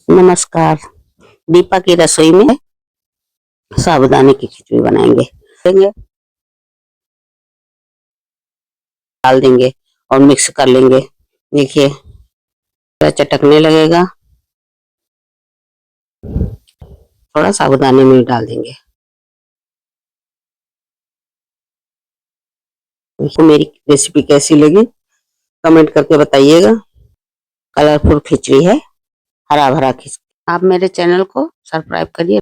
नमस्कार। दीपा की रसोई में साबूदाने की खिचड़ी बनाएंगे। डाल देंगे और मिक्स कर लेंगे। देखिए चटकने लगेगा। थोड़ा साबूदाने में डाल देंगे। तो मेरी रेसिपी कैसी लगी कमेंट करके बताइएगा। कलरफुल खिचड़ी है, हरा भरा खिचड़ी। आप मेरे चैनल को सब्सक्राइब करिए।